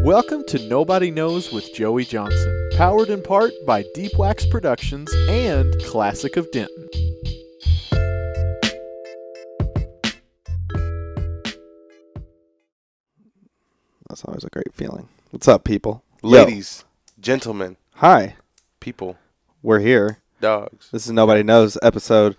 Welcome to Nobody Knows with Joey Johnson, powered in part by Deep Wax Productions and Classic of Denton. That's always a great feeling. What's up, people? Ladies, gentlemen, Hi. people, We're here. dogs. This is Nobody Knows episode,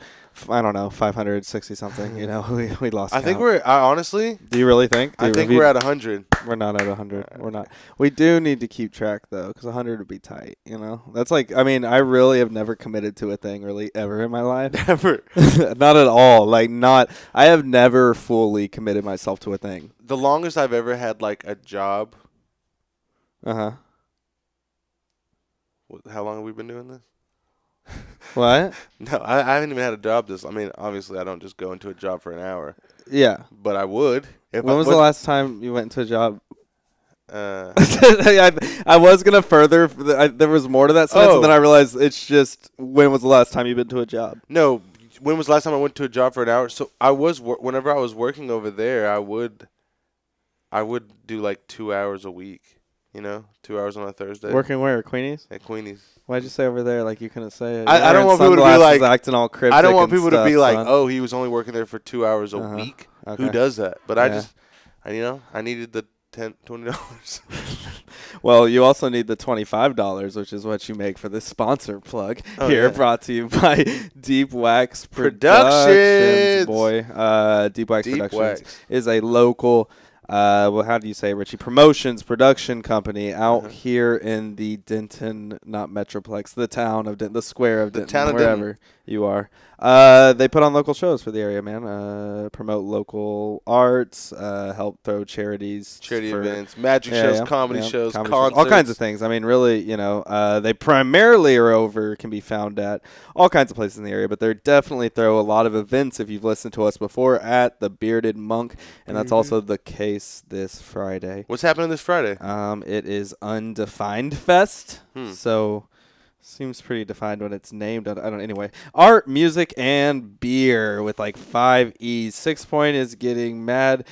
I don't know, 560 something. You know, we lost I think count. honestly, Do you really think? I think we're at 100. We're not at 100. We're not. We do need to keep track, though, because 100 would be tight, you know? That's like, I mean, I really have never committed to a thing really ever in my life. Never. Not at all. Like, I have never fully committed myself to a thing. The longest I've ever had, like, a job. Uh-huh. How long have we been doing this? What? No, I haven't even had a job I mean, obviously, I don't just go into a job for an hour. Yeah. But I would. When was the last time you went into a job? Uh, I was going to further. There was more to that sentence, and then I realized it's just, when was the last time you've been to a job? No, when was the last time I went to a job for an hour? So whenever I was working over there, I would do like 2 hours a week. You know, 2 hours on a Thursday. Working where? Queenies? At Queenies. Why'd you say over there like you couldn't say it? I don't want people to be like acting all cryptic. I don't want people to be like, son. oh, he was only working there for 2 hours a week. Okay. Who does that? But I needed the $20. Well, you also need the $25, which is what you make for this sponsor plug here, brought to you by Deep Wax Productions. Boy, Deep Wax Productions is a local. How do you say it, Ritchy? Promotions production company out here in the Denton, not Metroplex, the town of Denton, the square of Denton, wherever you are. They put on local shows for the area, man. Promote local arts, help throw charity events, magic shows, comedy shows, concerts. All kinds of things. I mean, really, you know, they primarily can be found at all kinds of places in the area, but they definitely throw a lot of events, if you've listened to us before, at the Bearded Monk, and that's also the case this Friday. What's happening this Friday? It is Undefined Fest, so seems pretty defined when it's named. I don't. Anyway, art, music, and beer with like 5 E's. 6 Point is getting mad.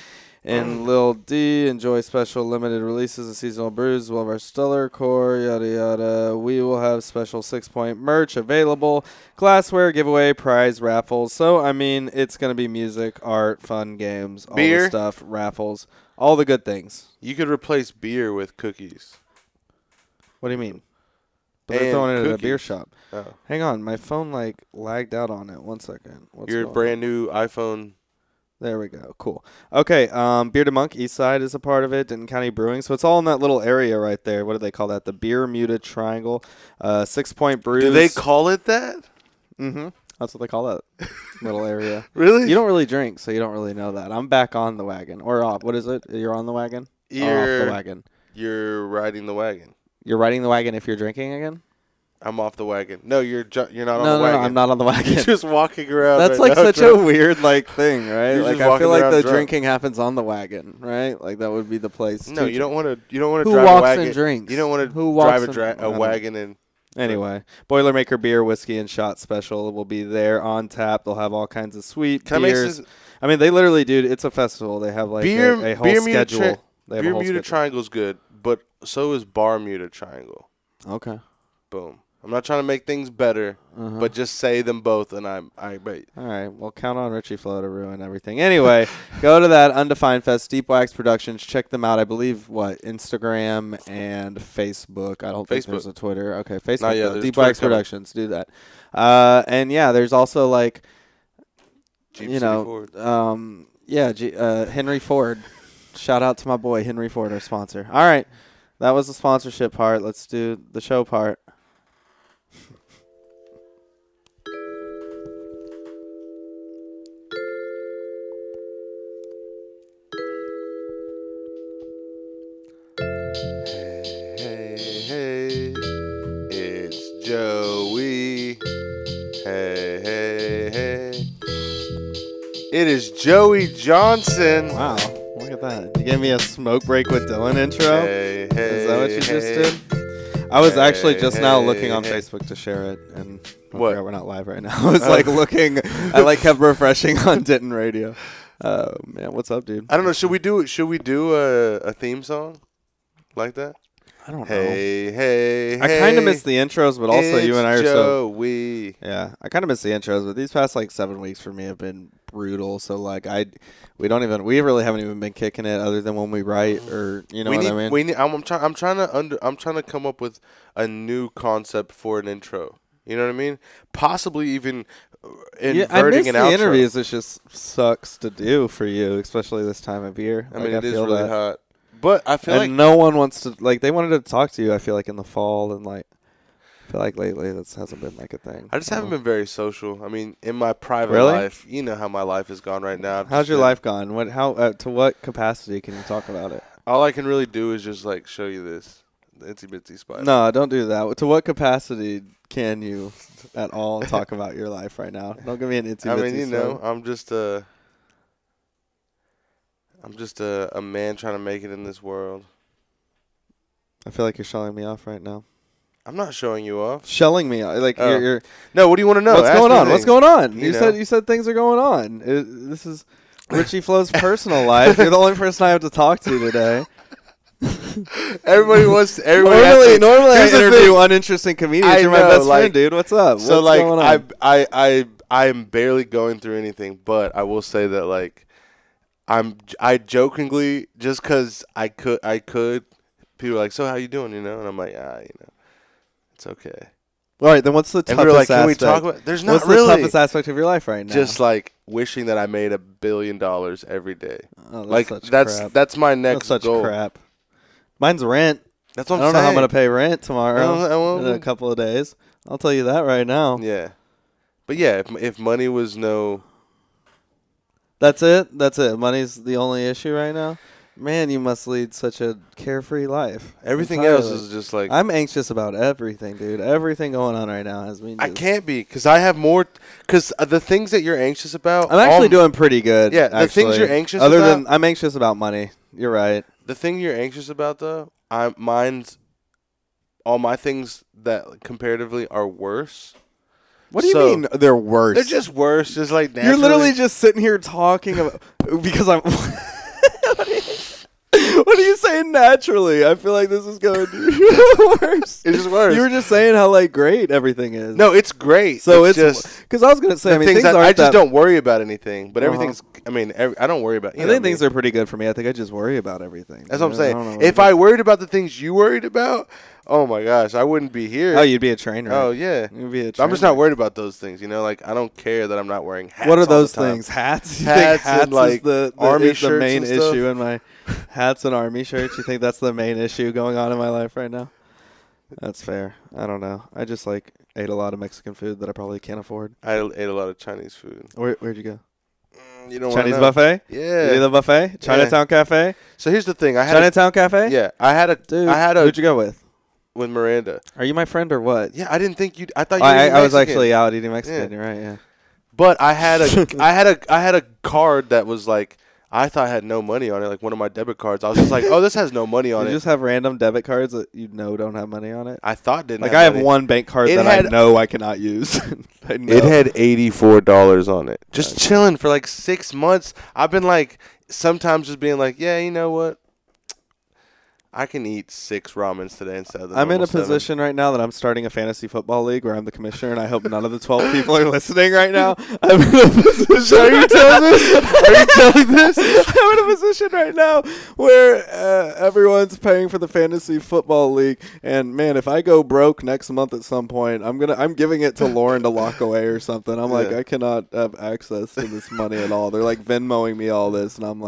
And Lil D, enjoy special limited releases and seasonal brews as well as our stellar core, yada yada. We will have special 6 Point merch available, glassware giveaway, prize raffles. So I mean, it's gonna be music, art, fun games, all beer, the stuff, raffles, all the good things. You could replace beer with cookies. What do you mean? But they're throwing it at a beer shop. Oh. Hang on, my phone like lagged out on it. 1 second. Your brand new iPhone. There we go. Cool. Okay. Bearded Monk, East Side is a part of it. Denton County Brewing. So it's all in that little area right there. What do they call that? The Bermuda Triangle. 6 Point Brews. Do they call it that? Mm-hmm. That's what they call that little area. Really? You don't really drink, so you don't really know that. I'm back on the wagon. Or off. What is it? You're on the wagon? You're off the wagon. You're riding the wagon. You're riding the wagon if you're drinking again? I'm off the wagon. No, you're not on the wagon. No, I'm not on the wagon. You're just walking around. That's right like now, such a weird like thing, right? You're Like just I feel like the drunk. drinking happens on the wagon, right? Like that would be the place. No, you don't want to. You don't want to Who drive walks a wagon. and drinks? You don't want Who to walks drive a wagon and. Anyway, Boilermaker beer, whiskey, and shot special will be there on tap. They'll have all kinds of sweet beers. I mean, they literally, dude, it's a festival. They have like a whole schedule. Bermuda Triangle's good, but so is Bermuda Triangle. Okay. Boom. I'm not trying to make things better, but just say them both, and I bet. All right. Well, count on Ritchie Flo to ruin everything. Anyway, go to that Undefined Fest, Deep Wax Productions. Check them out. I believe, Instagram and Facebook. I don't think there's a Twitter. Okay, Facebook. Deep Wax Productions. Do that. And, yeah, there's also, like, Jeep City Ford. Henry Ford. Shout out to my boy, Henry Ford, our sponsor. All right. That was the sponsorship part. Let's do the show part. Hey, it's Joey. Hey. It is Joey Johnson. Wow, look at that. You gave me a smoke break with Dylan intro? Is that what you just did? I was actually just now looking on Facebook to share it, and what? We're not live right now. I was looking. I kept refreshing on Denton Radio. Man, what's up, dude? I don't know. Should we do a theme song? like that? I don't know. Hey. I kind of miss the intros, but also you and I are Joey. Yeah, I kind of miss the intros, but these past like 7 weeks for me have been brutal. So like we really haven't even been kicking it other than when we write or what I mean. I'm trying to come up with a new concept for an intro. You know what I mean? Possibly even inverting I miss an the outro. interviews. It just sucks to do for you, especially this time of year. I mean, it is really hot. But I feel like no one wants to they wanted to talk to you. I feel like in the fall and I feel like lately this hasn't been like a thing. I just haven't been very social. I mean, in my private life, you know how my life has gone right now. How's your life gone? To what capacity can you talk about it? All I can really do is just like show you this itsy bitsy spider. No, don't do that. To what capacity can you at all talk about your life right now? Don't give me an itsy bitsy. I mean, I'm just a man trying to make it in this world. I feel like you're showing me off right now. I'm not showing you off. Shelling me off. Like you're. No, what do you want to know? What's going on? What's going on? You know. said things are going on. This is Ritchy Flo's personal life. You're the only person I have to talk to today. Everybody normally I interview uninteresting comedians. You're my best friend, dude. What's up? So what's going on? I'm barely going through anything, but I will say that like I jokingly, just because I could, people are like, so how you doing, and I'm like, it's okay. All right, then what's the toughest like, aspect? Can we talk about, there's not what's really. What's the toughest aspect of your life right now? Just like wishing that I made $1 billion every day. Oh, that's my next goal. Crap. Mine's rent. That's what I'm saying. I don't know how I'm going to pay rent tomorrow in a couple of days. I'll tell you that right now. Yeah. But yeah, if money was no... That's it? Money's the only issue right now? Man, you must lead such a carefree life. Everything else is just like... I'm anxious about everything, dude. Everything going on right now has me... I can't be, because I have more... Because the things that you're anxious about... I'm actually doing pretty good. Yeah, the things you're anxious about... Other than... I'm anxious about money. You're right. The thing you're anxious about, though, all my things that comparatively are worse. What do you mean they're worse? They're just worse. Just like naturally. You're literally just sitting here talking about because I'm. What are you saying naturally? I feel like this is going to be worse. It's just worse. You were just saying how great everything is. No, it's great. So it's just because I was going to say. I just don't worry about anything, but everything's. I mean, I don't worry about. I think things are pretty good for me. I think I just worry about everything. That's what I'm saying. If I worried about the things you worried about, oh my gosh, I wouldn't be here. Oh, you'd be a trainer. Oh yeah, you'd be a trainer. I'm just not worried about those things. Like I don't care that I'm not wearing hats. What are those things? Hats. You think hats and like is the army is the shirts main and stuff? issue in my hats and army shirts? You think that's the main issue going on in my life right now? That's fair. I don't know. I just ate a lot of Mexican food that I probably can't afford. I ate a lot of Chinese food. Where'd you go? You don't Chinese buffet? Yeah. You the buffet? Chinatown Cafe? So here's the thing. Chinatown Cafe? Yeah. I had a. Who'd you go with? With Miranda. Are you my friend or what? Yeah, I didn't think I thought you were I was actually out eating Mexican. Yeah. You're right, yeah. But I had a card that was I thought had no money on it, like one of my debit cards. I was just like, oh, this has no money on it. You just have random debit cards that don't have money on it? I thought didn't have I have one bank card that I know I cannot use. It had $84 on it. Just chilling for 6 months. I've been sometimes just being yeah, you know what? I can eat 6 ramens today instead of the I'm in a 7. position right now that I'm starting a fantasy football league where I'm the commissioner, and I hope none of the 12 people are listening right now. I'm in a position. Are you telling this? Are you telling this? I'm in a position right now where everyone's paying for the fantasy football league, and man, if I go broke next month at some point, I'm giving it to Lauren to lock away or something. I'm I cannot have access to this money at all. They're Venmoing me all this, and I'm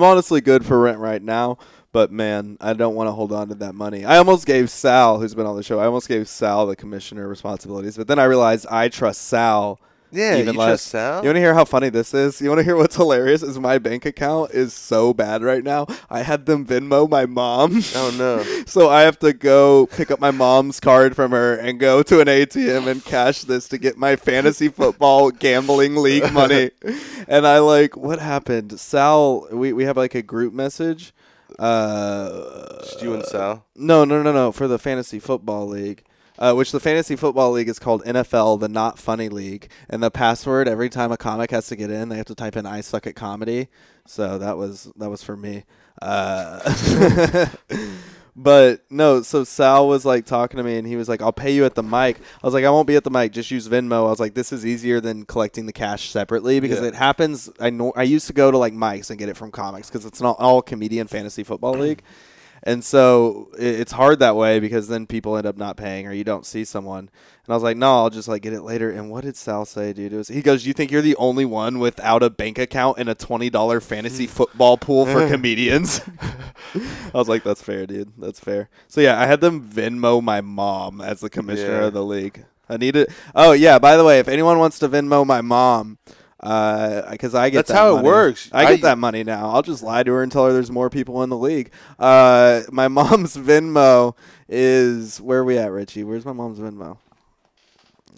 honestly good for rent right now. But, man, I don't want to hold on to that money. I almost gave Sal, who's been on the show, the commissioner responsibilities. But then I realized I trust Sal. Yeah, you trust Sal? You want to hear how funny this is? You want to hear what's hilarious? Is my bank account is so bad right now. I had them Venmo my mom. Oh, no. So I have to go pick up my mom's card from her and go to an ATM and cash this to get my fantasy football gambling league money. And what happened? Sal, we have a group message. Just you and Sal? No. For the fantasy football league, which the fantasy football league is called NFL, the Not Funny League. And the password every time a comic has to get in, they have to type in "I suck at comedy." So that was for me. But no, so Sal was like talking to me, and he was like, "I'll pay you at the mic." I was like, "I won't be at the mic. Just use Venmo." I was like, "This is easier than collecting the cash separately because it happens." I used to go to like Mike's and get it from comics because it's not all comedian fantasy football league, and so it's hard that way because then people end up not paying or you don't see someone. And I was like, "No, I'll just like get it later." And what did Sal say, dude? He goes, "You think you're the only one without a bank account and a $20 fantasy football pool for comedians?" I was like, "That's fair, dude. That's fair." So yeah, I had them Venmo my mom as the commissioner of the league. I needed. Oh yeah, by the way, if anyone wants to Venmo my mom, because I get that's how money. it works. I get that money now. I'll just lie to her and tell her there's more people in the league. My mom's Venmo is where are we at, Ritchy? Where's my mom's Venmo?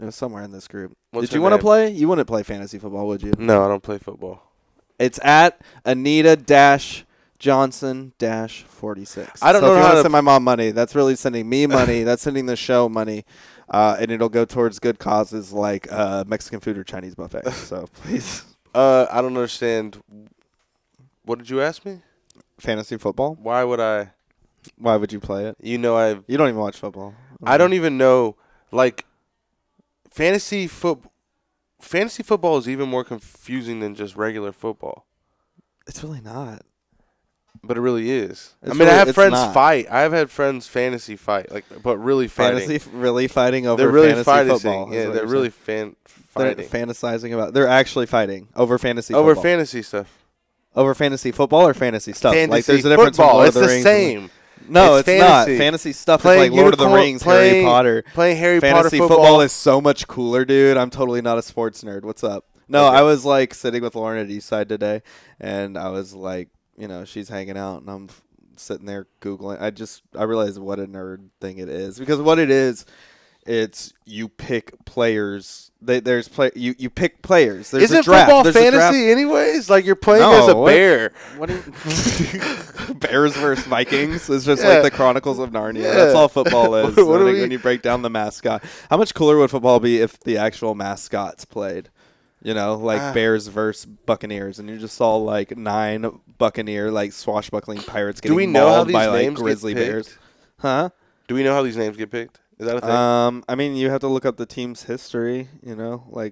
It was somewhere in this group. Did you want to play? You wouldn't play fantasy football, would you? No, I don't play football. It's at Anita-Johnson-46. I don't know if you how to to send my mom money. That's really sending me money. That's sending the show money. And it'll go towards good causes like Mexican food or Chinese buffet. So please. I don't understand. What did you ask me? Fantasy football? Why would I? Why would you play it? You don't even watch football. I don't even know. Like, fantasy football is even more confusing than just regular football. It's really not. But it really is. I have friends fight. I have had friends fantasy fight, but really fighting. Fantasy really fighting over they're really fantasy football. Yeah, they're really fighting. They're fantasizing about. They're actually fighting over fantasy over football. Fantasy stuff. Over fantasy football or fantasy stuff? Fantasy like there's a difference. Football. It's the same. No, it's not. fantasy. Fantasy stuff Playing is like Lord of the Rings, Harry Potter. Playing Harry Potter Fantasy football is so much cooler, dude. I'm totally not a sports nerd. What's up? No, I was like sitting with Lauren at Eastside today, and I was like, she's hanging out, and I'm sitting there Googling. I realized what a nerd thing it is. Because what it is, it's you pick players. You pick players. There's Isn't a draft. football There's a draft. fantasy anyways? Like you're playing as a bear. What Bears versus Vikings? It's just like the Chronicles of Narnia. Yeah. That's all football is. When you break down the mascot. How much cooler would football be if the actual mascots played? Bears versus Buccaneers, and you just saw like 9 Buccaneer swashbuckling pirates getting mauled by grizzly bears. Huh? Do we know how these names get picked? Is that a thing? I mean, you have to look up the team's history.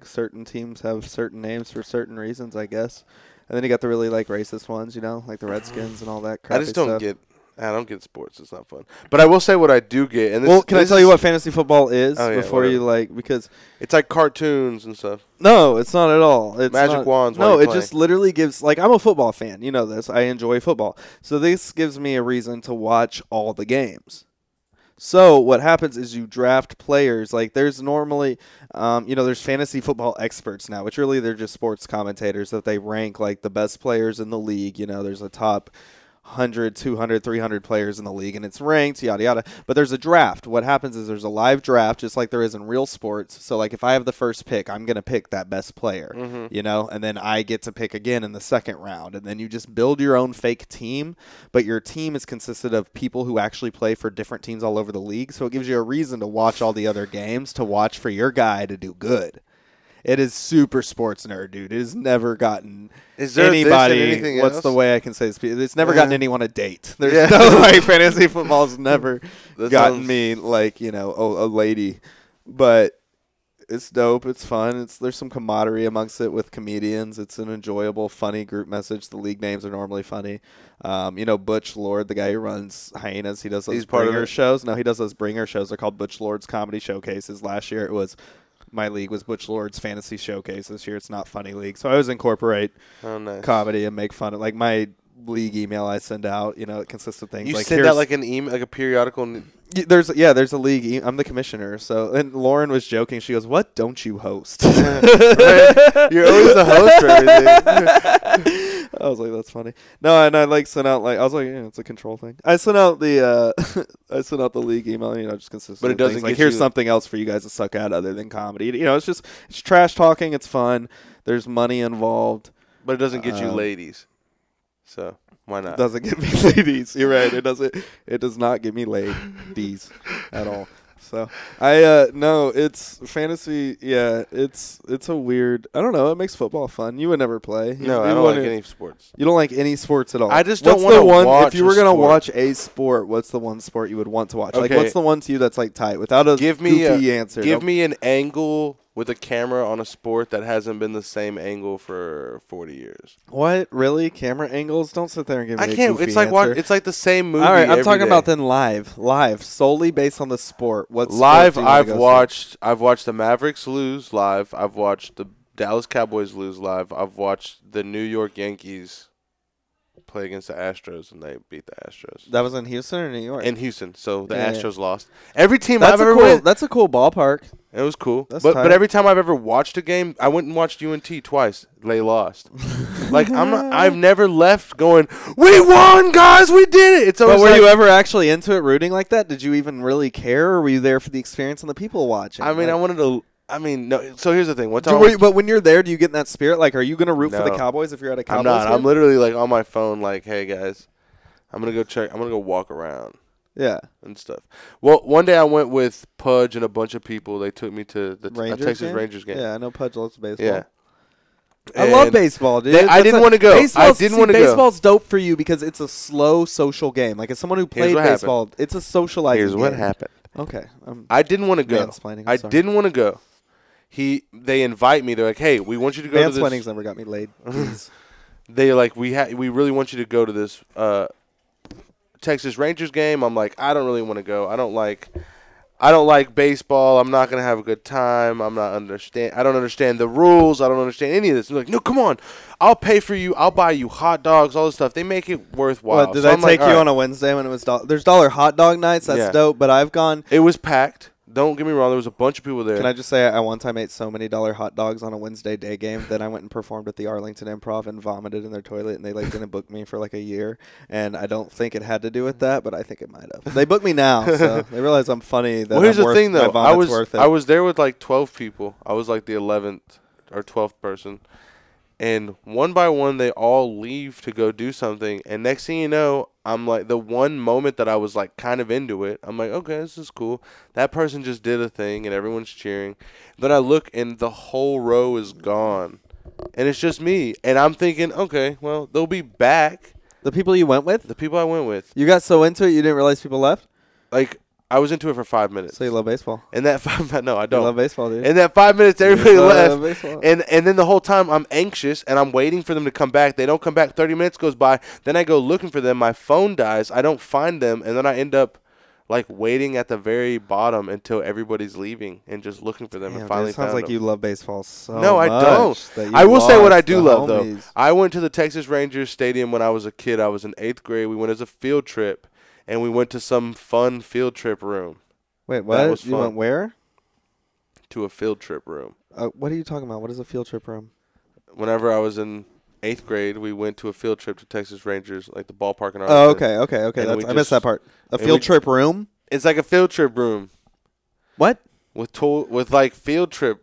Certain teams have certain names for certain reasons, I guess. And then you got the really racist ones, like the Redskins and all that crap. I just don't get. I don't get sports. It's not fun. But I will say what I do get. And can I tell you what fantasy football is before you because it's like cartoons and stuff. No, it's not at all. It's Magic wands. No, it just literally gives I'm a football fan. You know this. I enjoy football. So this gives me a reason to watch all the games. So what happens is you draft players. There's normally, there's fantasy football experts now, which really they're just sports commentators that they rank the best players in the league. There's a top 100, 200, 300 players in the league, and it's ranked, yada, yada. But there's a draft. What happens is there's a live draft, just like there is in real sports. So, if I have the first pick, I'm going to pick that best player, and then I get to pick again in the second round. And then you just build your own fake team, but your team is consisted of people who actually play for different teams all over the league. So it gives you a reason to watch all the other games, to watch for your guy to do good. It is super sports nerd, dude. It has never gotten anybody. What's the way I can say this? It's never gotten anyone a date. There's no fantasy football's never gotten me a lady. But it's dope. It's fun. There's some camaraderie amongst it with comedians. It's an enjoyable, funny group message. The league names are normally funny. Butch Lord, the guy who runs Hyenas, he does those bringer shows. No, he does those bringer shows. They're called Butch Lord's Comedy Showcases. Last year it was. My league was Butch Lord's Fantasy Showcase. This year it's not Funny League. So I always incorporate comedy and make fun of my league email I send out. It consists of things you send out an email, a periodical. There's a league. I'm the commissioner. So and Lauren was joking. She goes, "What don't you host?" You're always the host for everything. I was like, that's funny. No, and I sent out I was like, yeah, it's a control thing. I sent out the league email, just consists but of it doesn't things here's something else for you guys to suck at other than comedy. It's trash talking, it's fun. There's money involved. But it doesn't get you ladies. So why not? It doesn't get me ladies. You're right. It does not get me ladies at all. So no, it's fantasy. Yeah, it's a weird. I don't know. It makes football fun. You would never play. No, I don't like any sports. You don't like any sports at all. I just don't want to watch. If you were gonna watch a sport, what's the one sport you would want to watch? Okay. Like, what's the one to you that's like tight without a goofy answer? Give me an angle with a camera on a sport that hasn't been the same angle for 40 years. What? Really? Camera angles? Don't sit there and give me I can't. a goofy It's like answer. it's like the same movie. All right, I'm talking day. about then live, solely based on the sport. What live? sport do you wanna go see? I've watched the Mavericks lose live. I've watched the Dallas Cowboys lose live. I've watched the New York Yankees play against the Astros, and they beat the Astros. That was in Houston or New York? In Houston, so the Yeah. Astros lost. Every team That's I've a ever cool. went, That's a cool ballpark. it was cool. That's But tight. every time I've ever watched a game, I went and watched UNT twice. They lost. Like I've never left going, "We won, guys! We did it!" It's always But were like, you ever actually into it, rooting like that? Did you even really care, or were you there for the experience and the people watching? I mean, Like, I wanted to. I mean, no. So here's the thing. One time, but when you're there, do you get in that spirit? Like, are you gonna root for the No. Cowboys if you're at a Cowboys I'm not. game? I'm literally like on my phone, like, "Hey guys, I'm gonna go check. I'm gonna go walk around Yeah. and stuff." Well, one day I went with Pudge and a bunch of people. They took me to the Rangers Texas game? Rangers game. Yeah, I know Pudge loves baseball. Yeah. I love And baseball, dude. I didn't want to go. I didn't want to go. Baseball's dope for you because it's a slow social game. Like, as someone who played what baseball, it's a socializing Here's what game. happened. Okay. I didn't want to go. Mansplaining, I'm I sorry. didn't want to go. They invite me. They're like, "Hey, we want you to go to this." Mansplaining's never got me laid. Please. They're like, we really want you to go to this Texas Rangers game. I'm like, I don't really want to go. I don't like baseball. I'm not gonna have a good time. I don't understand the rules. I don't understand any of this. They're like, no, come on. I'll pay for you. I'll buy you hot dogs, all this stuff. They make it worthwhile. What, did So I I'm like, take you all on a Wednesday when it was there's dollar hot dog nights? That's Yeah. dope. But I've gone. It was packed. Don't get me wrong. There was a bunch of people there. Can I just say I one time ate so many dollar hot dogs on a Wednesday day game that I went and performed at the Arlington Improv and vomited in their toilet, and they like didn't book me for like a year. And I don't think it had to do with that, but I think it might have. They booked me now, so they realize I'm funny. That Well, here's I'm the worth, thing, though. my vomit's worth it. I was there with like 12 people. I was like the 11th or 12th person. And one by one, they all leave to go do something. And next thing you know, I'm like, the one moment that I was like kind of into it, I'm like, okay, this is cool. That person just did a thing and everyone's cheering. Then I look and the whole row is gone. And it's just me. And I'm thinking, okay, well, they'll be back. The people you went with? The people I went with. You got so into it you didn't realize people left? Like, I was into it for 5 minutes. So you love baseball. And that 5 no, I You don't. love baseball, dude. In that 5 minutes, everybody You left. love baseball. And then the whole time, I'm anxious, and I'm waiting for them to come back. They don't come back. 30 minutes goes by. Then I go looking for them. My phone dies. I don't find them. And then I end up, like, waiting at the very bottom until everybody's leaving and just looking for them Damn, and dude, finally it sounds found like them. you love baseball so No, I much don't. that you I will say what I lost do the love, though. homies. I went to the Texas Rangers Stadium when I was a kid. I was in 8th grade. We went as a field trip, and we went to some fun field trip room. Wait, what? was You fun. went where? To a field trip room. What are you talking about? What is a field trip room? Whenever I was in 8th grade, we went to a field trip to Texas Rangers, like the ballpark in Arlington. Oh, okay. And we I missed that part. A and field we- trip room? It's like a field trip room What? with like field trip,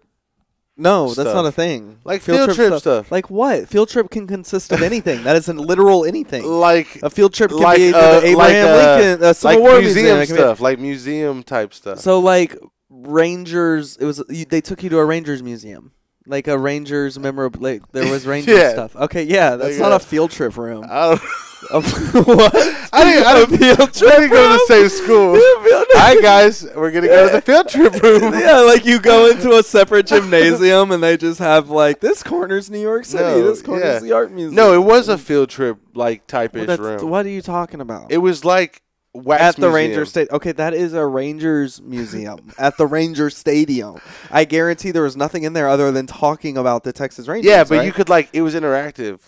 No, that's Stuff. not a thing. like field trip stuff. Like what? Field trip can consist of anything. That isn't literal anything. Like A field trip can like, be to the Abraham Lincoln Civil War museum Museum. stuff, like museum type stuff. So like Rangers, they took you to a Rangers museum. Like a Rangers memorable, like there was Rangers Yeah. stuff. Okay, yeah, that's Like, not a field trip room. I don't. What? I didn't go to the same school. All right, guys, we're gonna go to the field trip room. Yeah, like you go into a separate gymnasium and they just have like this corner's New York City, No, this corner's yeah. the art museum. No, it was a field trip like type-ish Well, room. what are you talking about? It was like wax At the museum. Rangers State. Okay, that is a Rangers museum at the Rangers Stadium. I guarantee there was nothing in there other than talking about the Texas Rangers. Yeah, but right? you could like it was interactive.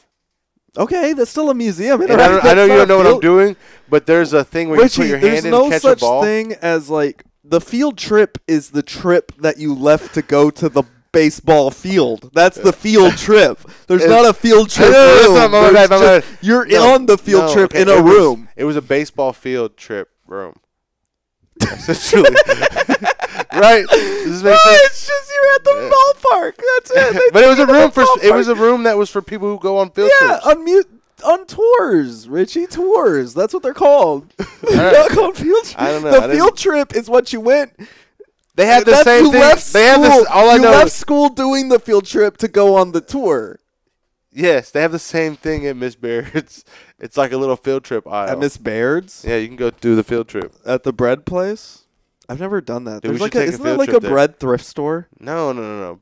Okay, that's still a museum. And I know you don't know what I'm doing, but there's a thing where Richie, you put your there's hand in no and catch such a ball. thing as like the field trip is the trip that you left to go to the baseball field. That's the field trip. There's not a field trip room. You're on the field trip in a room. It was a baseball field trip room. Essentially. Right? Does this make sense? It's just you're at the ballpark. That's it. But it was a room that was for people who go on field trips. Unmute. on tours, Ritchy. Tours. That's what they're called. They're not called field trips. I don't know. The field trip is what you went. They had the same thing. They had this. All I know. You left school doing the field trip to go on the tour. Yes, they have the same thing at Miss Baird's. It's like a little field trip aisle. At Miss Baird's? Yeah, you can go do the field trip. At the bread place? I've never done that. Dude, Isn't there like a bread thrift store? No.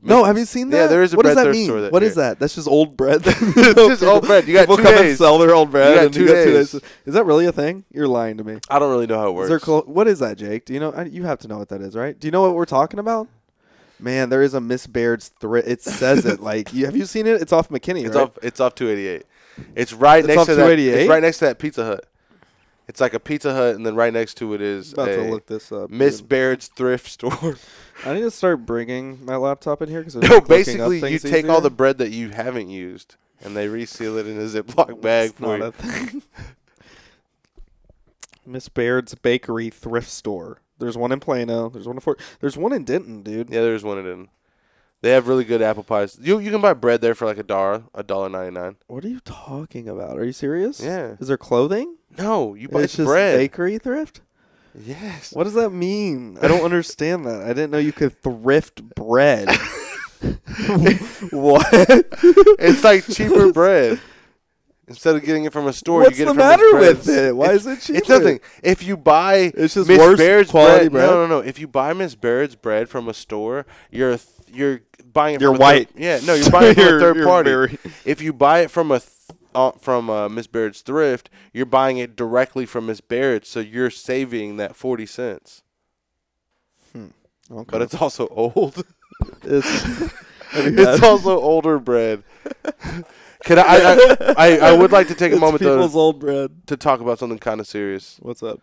No, have you seen that? Yeah, there is a bread thrift store. What is that? That's just old bread. It's just old bread. You got people 2 come days. and sell their old bread. You got 2 days. Is that really a thing? You're lying to me. I don't really know how it works. What is that, Jake? Do you know? You have to know what that is, right? Do you know what we're talking about? Man, there is a Miss Baird's thrift. It says it like. Have you seen it? It's off McKinney, right? It's off 288. It's right next to that. It's right next to that Pizza Hut. It's like a Pizza Hut, and then right next to it is about to look this up. Miss Baird's thrift store. I need to start bringing my laptop in here because basically you take all the bread that you haven't used, and they reseal it in a Ziploc bag for you. Miss Baird's Bakery thrift store. There's one in Plano. There's one in Fort. There's one in Denton, dude. Yeah, there's one in Denton. They have really good apple pies. You can buy bread there for like $1.99. What are you talking about? Are you serious? Yeah. Is there clothing? No, you buy it's just bread. Bakery thrift? Yes. What does that mean? I don't understand that. I didn't know you could thrift bread. What? It's like cheaper bread. Instead of getting it from a store, What's you get it from the matter with it? Why is it cheaper? It's nothing. If you buy it's just Miss worse Baird's quality bread. No. If you buy Miss Baird's bread from a store, you're buying it. You're from white. No, you're buying it from a third party. Very... If you buy it from Miss Baird's thrift, you're buying it directly from Miss Baird's, so you're saving that 40 cents. Okay. But it's also old. It's also older bread. Can I would like to take a moment though old bread to talk about something kind of serious. What's up?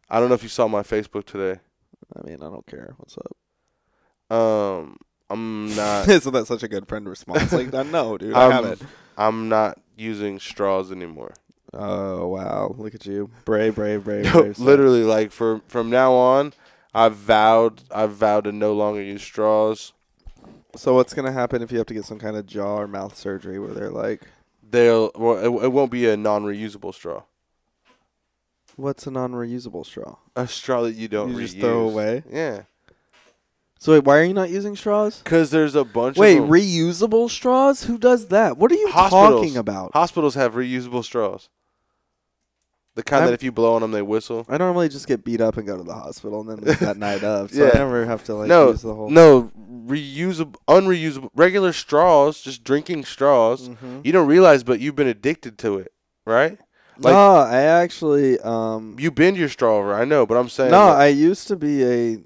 I don't know if you saw my Facebook today. I mean, I don't care. What's up? I'm not. Isn't that such a good friend response? Like, no, dude, I haven't. I'm not using straws anymore. Oh wow! Look at you, brave. Literally, like from now on, I've vowed to no longer use straws. So what's gonna happen if you have to get some kind of jaw or mouth surgery where they're like, it won't be a non-reusable straw. What's a non-reusable straw? A straw that you don't reuse. Just throw away. Yeah. So wait, why are you not using straws? Because there's a bunch of them. Reusable straws? Who does that? What are you talking about? Hospitals have reusable straws. The kind that if you blow on them, they whistle. I normally just get beat up and go to the hospital and then leave that night up. So I never have to use the whole... No, unreusable, regular straws, just drinking straws. Mm-hmm. You don't realize, but you've been addicted to it, right? Like, no, I actually... you bend your straw over, I know, but I'm saying... No, I used to be a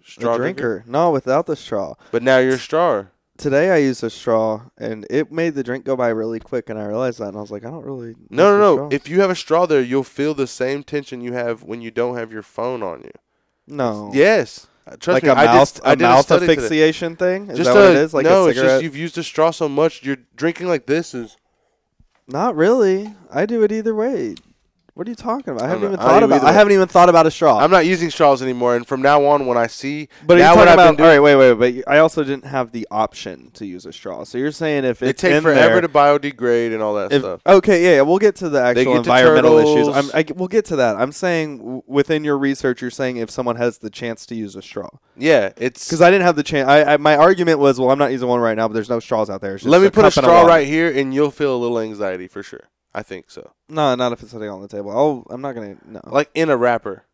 straw drinker. No, without the straw. But now you're a strawer. Today I used a straw, and it made the drink go by really quick, and I realized that, and I was like, I don't really... No. If you have a straw there, you'll feel the same tension you have when you don't have your phone on you. No. Yes. Trust like me, a mouth asphyxiation thing? Is that what it is? Like no, a cigarette? it's just you've used a straw so much, you're drinking like this is... Not really. I do it either way. What are you talking about? I haven't even thought about a straw. I'm not using straws anymore, and from now on, when I see... But now what I've been doing... All right, wait. But I also didn't have the option to use a straw. So you're saying if it's in there... It takes forever to biodegrade and all that stuff. Okay, yeah, we'll get to the actual environmental issues. We'll get to that. I'm saying within your research, you're saying if someone has the chance to use a straw. Yeah, it's... Because I didn't have the chance. My argument was, well, I'm not using one right now, but there's no straws out there. Let me put a straw right here, and you'll feel a little anxiety for sure. I think so. No, not if it's sitting on the table. I'm not going to... No. Like in a wrapper.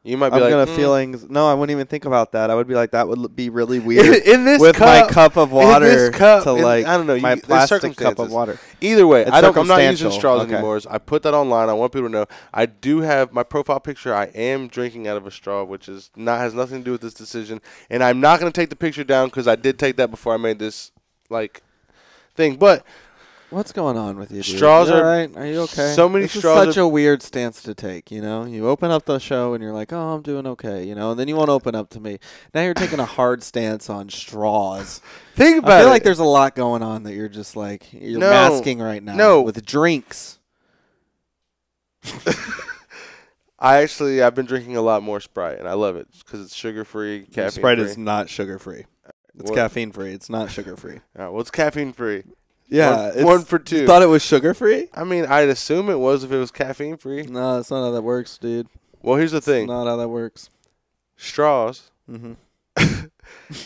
You might be I'm going to feelings... No, I wouldn't even think about that. I would be like, that would be really weird. In this with cup, my cup of water in this cup, to like... I don't know. My plastic cup of water. Either way, I'm not using straws anymore. I put that online. I want people to know. I do have my profile picture. I am drinking out of a straw, which has nothing to do with this decision. And I'm not going to take the picture down because I did take that before I made this thing. But... What's going on with you, dude? Straws are... Right? Are you okay? So many straws is such a weird stance to take, you know? You open up the show and you're like, oh, I'm doing okay, you know? And then you won't open up to me. Now you're taking a hard stance on straws. Think about it. I feel like there's a lot going on that you're just like, you're masking right now with drinks. I've been drinking a lot more Sprite, and I love it because it's sugar-free, caffeine-free. Sprite is not sugar-free. It's caffeine-free. It's not sugar-free. All right, well, it's caffeine-free. Yeah, one for two. You thought it was sugar free? I mean, I'd assume it was if it was caffeine free. No, that's not how that works, dude. Well, here's the thing. Not how that works. Straws. Mm-hmm.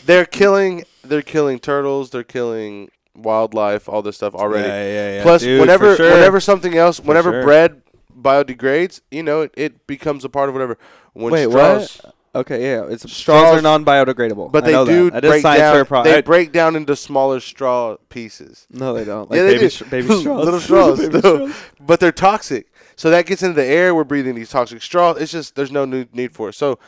They're killing turtles. They're killing wildlife. All this stuff already. Yeah. Plus, dude, whenever something else, whenever sure. bread biodegrades, it becomes a part of whatever. When Wait, straws, what? Okay, yeah. Straws are non-biodegradable. But I know they do that. I did break science down. fair They break down into smaller straw pieces. No, they don't. Yeah, they baby, do. baby straws. Little straws. Baby No. straws. But they're toxic. So that gets into the air. We're breathing these toxic straws. It's just there's no need for it. So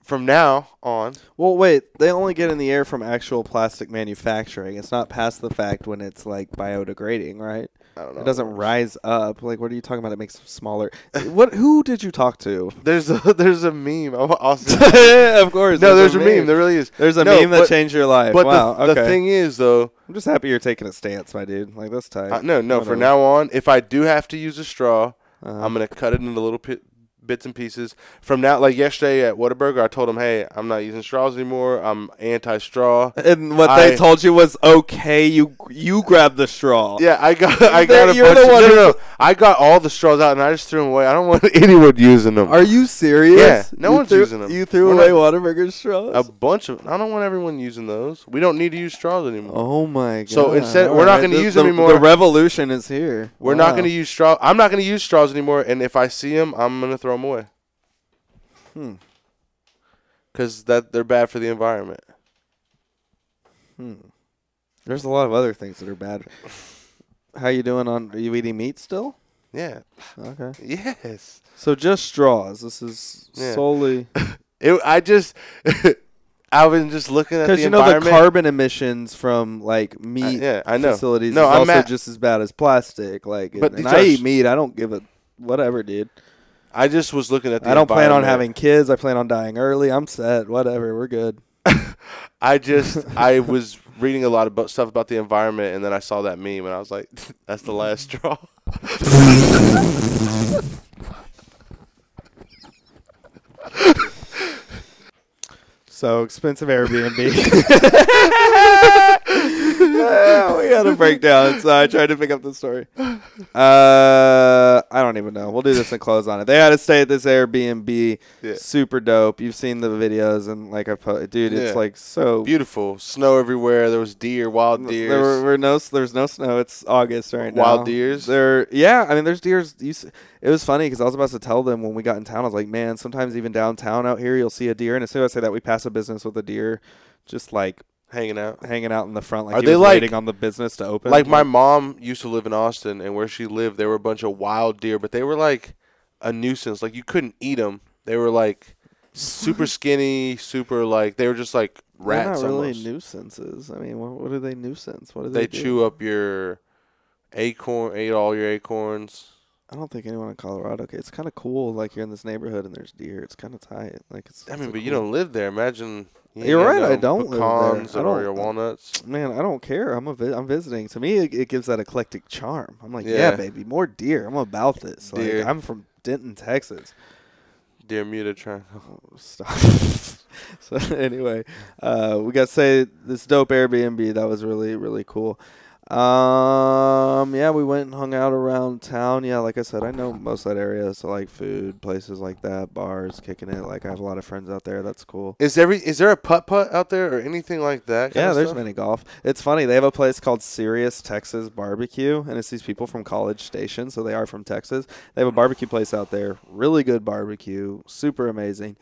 from now on. Well, wait. They only get in the air from actual plastic manufacturing. It's not past the fact when it's like biodegrading, right? I don't know. It doesn't rise up. Like, what are you talking about? It makes it smaller. Who did you talk to? There's a meme. Of course. No, there's a meme. There really is. There's a meme that changed your life. But wow. the Okay. thing is, though. I'm just happy you're taking a stance, my dude. Like, that's tight. No. Whatever. From now on, if I do have to use a straw, Uh-huh. I'm gonna cut it into little bits and pieces. From now, like yesterday at Whataburger, I told them, hey, I'm not using straws anymore. I'm anti-straw. And what they told you was okay. You grabbed the straw. Yeah, I got a bunch. No. I got all the straws out and I just threw them away. I don't want anyone using them. Are you serious? Yeah, no one's using them. You threw away Whataburger straws? A bunch of. I don't want everyone using those. We don't need to use straws anymore. Oh my god! So instead, we're not going to use them anymore. The revolution is here. We're not going to use straws. I'm not going to use straws anymore. And if I see them, I'm going to throw them away. Because they're bad for the environment. There's a lot of other things that are bad. How you doing are you eating meat still? Yeah. Okay. Yes. So just straws. This is solely. I was just looking at the environment. Because you know the carbon emissions from like meat I know. facilities is also just as bad as plastic. Like, and I eat meat. I don't give a whatever, dude. I just was looking at the I don't plan on having kids. I plan on dying early. I'm set. Whatever. We're good. I was reading a lot of stuff about the environment, and then I saw that meme, and I was like, that's the last straw. So expensive Airbnb. We got a breakdown, so I tried to pick up the story. I don't even know. We'll do this and close on it. They had to stay at this Airbnb. Yeah. Super dope. You've seen the videos, and like dude, it's like so beautiful. Snow everywhere. There was deer, wild deer. There's no snow. It's August right now. Wild deers. I mean, there's deers. It was funny because I was about to tell them when we got in town. I was like, man, sometimes even downtown out here, you'll see a deer, and as soon as I say that, we pass a business with a deer, just like. Hanging out in the front, like Are he they was waiting on the business to open. Like my mom used to live in Austin, and where she lived, there were a bunch of wild deer, but they were like a nuisance. Like you couldn't eat them. They were like super skinny, super like they were just like rats. They're not really almost. nuisances. I mean, what are they nuisance? What do they do? Chew up your ate all your acorns. I don't think anyone in Colorado. Okay, it's kind of cool. Like you're in this neighborhood and there's deer. It's kind of tight. Like it's. I mean, but you don't live there. Imagine. You're right. I don't live there. Or your walnuts. Man, I don't care. I'm visiting. To me, it gives that eclectic charm. I'm like, yeah, baby, more deer. I'm about this. Like, I'm from Denton, Texas. Deer muted trying. Stop. So anyway, we got to say this dope Airbnb. That was really, really cool. Yeah, we went and hung out around town. Yeah, like I said, I know most of that area, so like food, places like that, bars, kicking it. Like I have a lot of friends out there. That's cool. Is there a putt-putt out there or anything like that? Yeah, there's mini golf. It's funny. They have a place called Sirius Texas Barbecue, and it's these people from College Station, so they are from Texas. They have a barbecue place out there. Really good barbecue. Super amazing.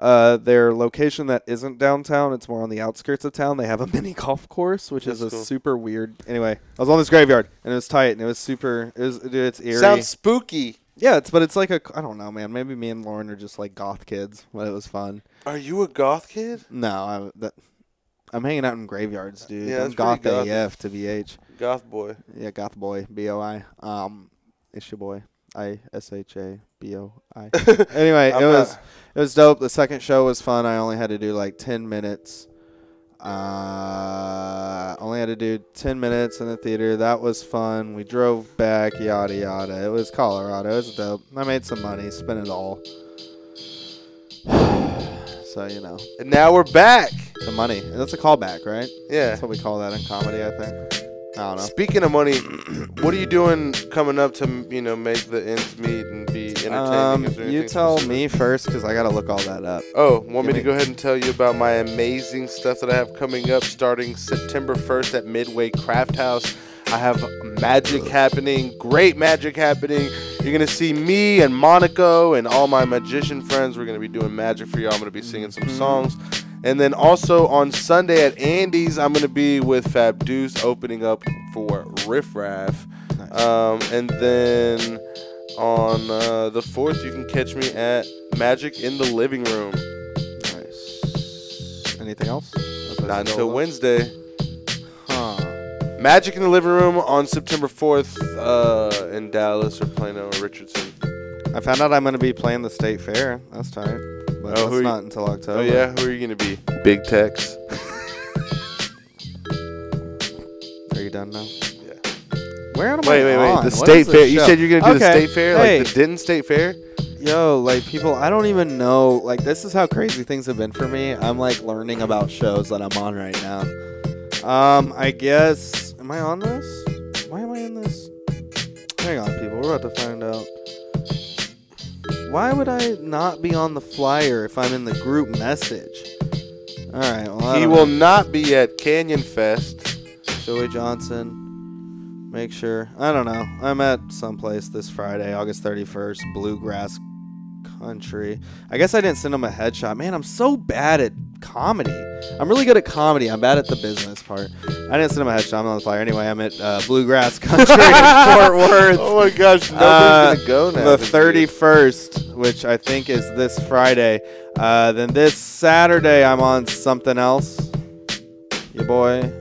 Their location that isn't downtown, it's more on the outskirts of town. They have a mini golf course, which is cool. Super weird. Anyway, I was on this graveyard, and it was tight, and it was super. It's eerie. Sounds spooky. Yeah, but it's like I don't know, man. Maybe me and Lauren are just like goth kids, but it was fun. Are you a goth kid? No, I'm hanging out in graveyards, dude. Yeah, I'm goth AF to BH. Goth boy. Yeah, goth boy. BOI. It's your boy. ISHABOI. Anyway, it was dope. The second show was fun. I only had to do like 10 minutes. Only had to do 10 minutes in the theater. That was fun. We drove back, yada yada. It was Colorado. It was dope. I made some money. Spent it all. So, you know. And now we're back. Some money. And that's a callback, right? Yeah. That's what we call that in comedy, I think. don't know. Speaking of money, what are you doing coming up to, make the ends meet and be entertaining? Is there You anything tell specific? me first because I got to look all that up. Oh, want me to go ahead and tell you about my amazing stuff that I have coming up starting September 1st at Midway Craft House. I have magic happening, great magic happening. You're going to see me and Monaco and all my magician friends. We're going to be doing magic for y'all. I'm going to be singing some songs. And then also on Sunday at Andy's, I'm going to be with Fab Deuce opening up for Riff Raff. Nice. And then on the 4th, you can catch me at Magic in the Living Room. Nice. Anything else? Not until Wednesday. Huh. Magic in the Living Room on September 4th in Dallas or Plano or Richardson. I found out I'm going to be playing the state fair. That's tight. But that's not until October. Oh, yeah? Who are you going to be? Big Tex. Are you done now? Yeah. Where am I Wait. on? The What state is this fair. You show? said you're going to do the Okay. state fair? Hey. Like the Denton State Fair? Yo, like people, I don't even know. Like this is how crazy things have been for me. I'm like learning about shows that I'm on right now. I guess, am I on this? Why am I in this? Hang on, people. We're about to find out. Why would I not be on the flyer if I'm in the group message? All right. Well, He will not be at Canyon Fest. Joey Johnson. Make sure. I don't know. I'm at someplace this Friday, August 31st, Bluegrass Country. I guess I didn't send him a headshot. Man, I'm so bad at comedy. I'm really good at comedy. I'm bad at the business part. I didn't send him a headshot. I'm on the flyer. Anyway, I'm at Bluegrass Country in Fort Worth. Oh, my gosh. Nobody's going to go now. The 31st, which I think is this Friday. Then this Saturday, I'm on something else. Your boy.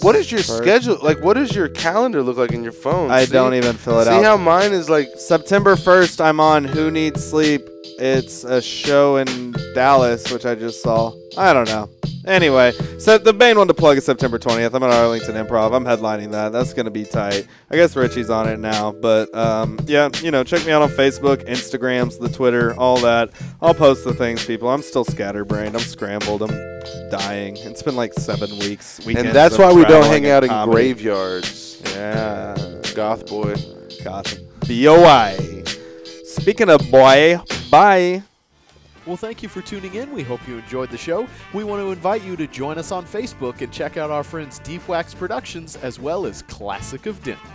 What is your schedule? Like, what does your calendar look like in your phone? I don't even fill it out. See how mine is like... September 1st, I'm on Who Needs Sleep. It's a show in Dallas, which I just saw. I don't know. Anyway, so the main one to plug is September 20th. I'm at Arlington Improv. I'm headlining that. That's going to be tight. I guess Ritchy's on it now. But, yeah, check me out on Facebook, Instagrams, the Twitter, all that. I'll post the things, people. I'm still scatterbrained. I'm scrambled. I'm dying. It's been like 7 weeks. And that's why we don't hang out in graveyards. Yeah. Goth boy. Goth. B-O-I. Speaking of boy, bye. Well, thank you for tuning in. We hope you enjoyed the show. We want to invite you to join us on Facebook and check out our friends Deep Wax Productions as well as Classic of Denton.